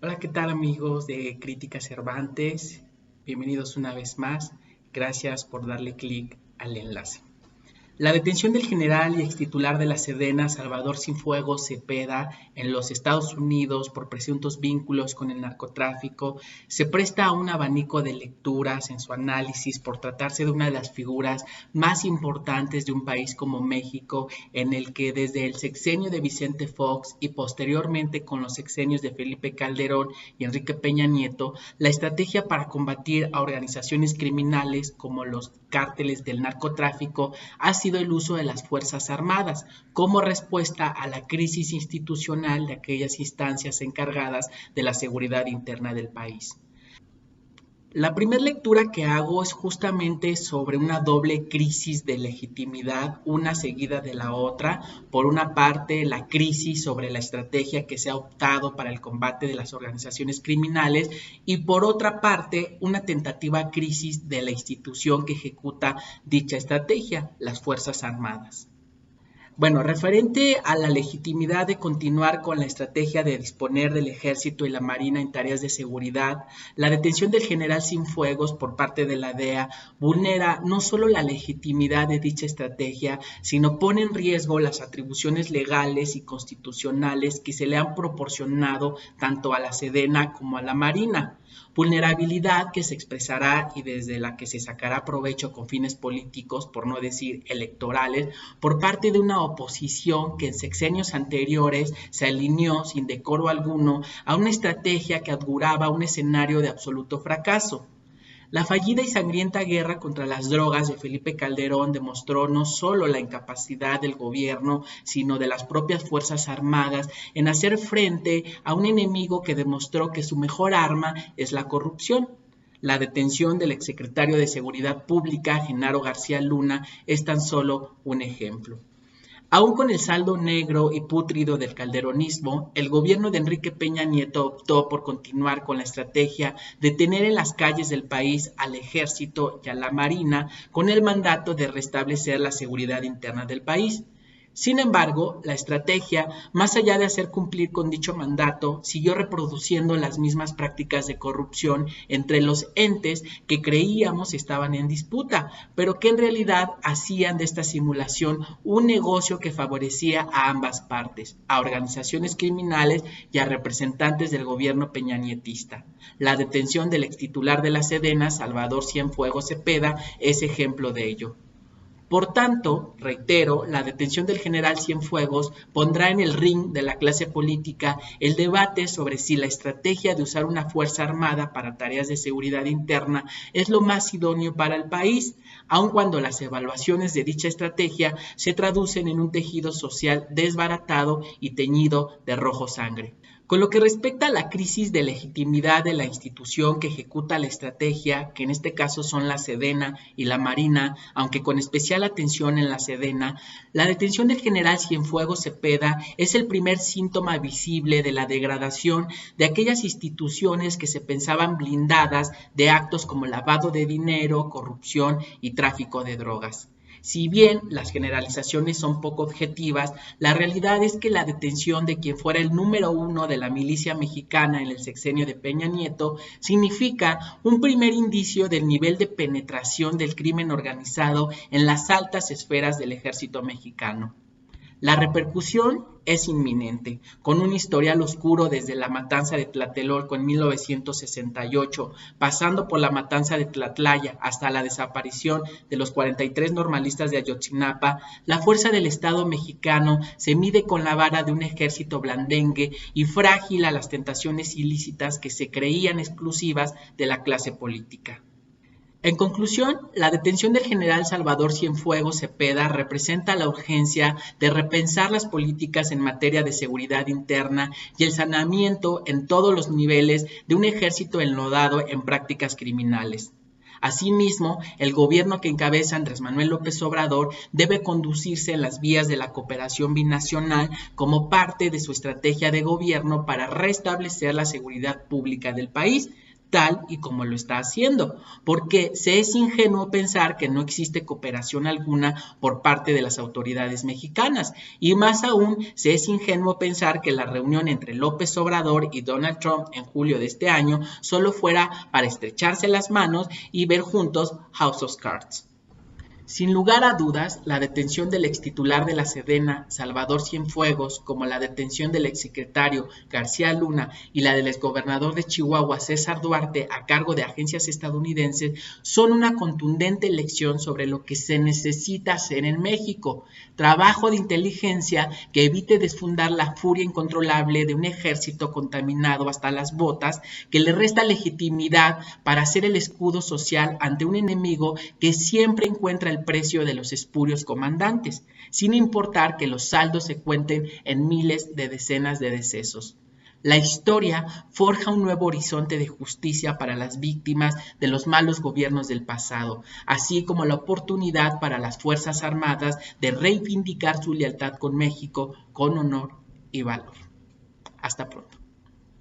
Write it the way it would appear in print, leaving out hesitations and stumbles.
Hola, ¿qué tal amigos de Crítica Cervantes? Bienvenidos una vez más. Gracias por darle clic al enlace. La detención del general y extitular de la Sedena, Salvador Cienfuegos Cepeda, en los Estados Unidos por presuntos vínculos con el narcotráfico, se presta a un abanico de lecturas en su análisis por tratarse de una de las figuras más importantes de un país como México, en el que desde el sexenio de Vicente Fox y posteriormente con los sexenios de Felipe Calderón y Enrique Peña Nieto, la estrategia para combatir a organizaciones criminales como los cárteles del narcotráfico ha sido el uso de las Fuerzas Armadas como respuesta a la crisis institucional de aquellas instancias encargadas de la seguridad interna del país. La primera lectura que hago es justamente sobre una doble crisis de legitimidad, una seguida de la otra. Por una parte, la crisis sobre la estrategia que se ha optado para el combate de las organizaciones criminales y por otra parte, una tentativa crisis de la institución que ejecuta dicha estrategia, las Fuerzas Armadas. Bueno, referente a la legitimidad de continuar con la estrategia de disponer del Ejército y la Marina en tareas de seguridad, la detención del general Cienfuegos por parte de la DEA vulnera no solo la legitimidad de dicha estrategia, sino pone en riesgo las atribuciones legales y constitucionales que se le han proporcionado tanto a la Sedena como a la Marina. Vulnerabilidad que se expresará y desde la que se sacará provecho con fines políticos, por no decir electorales, por parte de una oposición que en sexenios anteriores se alineó sin decoro alguno a una estrategia que auguraba un escenario de absoluto fracaso. La fallida y sangrienta guerra contra las drogas de Felipe Calderón demostró no solo la incapacidad del gobierno, sino de las propias Fuerzas Armadas en hacer frente a un enemigo que demostró que su mejor arma es la corrupción. La detención del exsecretario de Seguridad Pública, Genaro García Luna, es tan solo un ejemplo. Aún con el saldo negro y pútrido del calderonismo, el gobierno de Enrique Peña Nieto optó por continuar con la estrategia de tener en las calles del país al Ejército y a la Marina con el mandato de restablecer la seguridad interna del país. Sin embargo, la estrategia, más allá de hacer cumplir con dicho mandato, siguió reproduciendo las mismas prácticas de corrupción entre los entes que creíamos estaban en disputa, pero que en realidad hacían de esta simulación un negocio que favorecía a ambas partes, a organizaciones criminales y a representantes del gobierno peñanietista. La detención del extitular de la Sedena, Salvador Cienfuegos Cepeda, es ejemplo de ello. Por tanto, reitero, la detención del general Cienfuegos pondrá en el ring de la clase política el debate sobre si la estrategia de usar una fuerza armada para tareas de seguridad interna es lo más idóneo para el país, aun cuando las evaluaciones de dicha estrategia se traducen en un tejido social desbaratado y teñido de rojo sangre. Con lo que respecta a la crisis de legitimidad de la institución que ejecuta la estrategia, que en este caso son la Sedena y la Marina, aunque con especial atención en la Sedena, la detención del general Cienfuegos Cepeda es el primer síntoma visible de la degradación de aquellas instituciones que se pensaban blindadas de actos como lavado de dinero, corrupción y tráfico de drogas. Si bien las generalizaciones son poco objetivas, la realidad es que la detención de quien fuera el número uno de la milicia mexicana en el sexenio de Peña Nieto significa un primer indicio del nivel de penetración del crimen organizado en las altas esferas del ejército mexicano. La repercusión es inminente, con un historial oscuro desde la matanza de Tlatelolco en 1968, pasando por la matanza de Tlatlaya hasta la desaparición de los 43 normalistas de Ayotzinapa. La fuerza del Estado mexicano se mide con la vara de un ejército blandengue y frágil a las tentaciones ilícitas que se creían exclusivas de la clase política. En conclusión, la detención del general Salvador Cienfuegos Cepeda representa la urgencia de repensar las políticas en materia de seguridad interna y el saneamiento en todos los niveles de un ejército enlodado en prácticas criminales. Asimismo, el gobierno que encabeza Andrés Manuel López Obrador debe conducirse en las vías de la cooperación binacional como parte de su estrategia de gobierno para restablecer la seguridad pública del país, tal y como lo está haciendo, porque se es ingenuo pensar que no existe cooperación alguna por parte de las autoridades mexicanas, y más aún se es ingenuo pensar que la reunión entre López Obrador y Donald Trump en julio de este año solo fuera para estrecharse las manos y ver juntos House of Cards. Sin lugar a dudas, la detención del extitular de la Sedena, Salvador Cienfuegos, como la detención del exsecretario García Luna y la del exgobernador de Chihuahua, César Duarte, a cargo de agencias estadounidenses, son una contundente lección sobre lo que se necesita hacer en México. Trabajo de inteligencia que evite desfundar la furia incontrolable de un ejército contaminado hasta las botas, que le resta legitimidad para ser el escudo social ante un enemigo que siempre encuentra el precio de los espurios comandantes, sin importar que los saldos se cuenten en miles de decenas de decesos. La historia forja un nuevo horizonte de justicia para las víctimas de los malos gobiernos del pasado, así como la oportunidad para las Fuerzas Armadas de reivindicar su lealtad con México con honor y valor. Hasta pronto.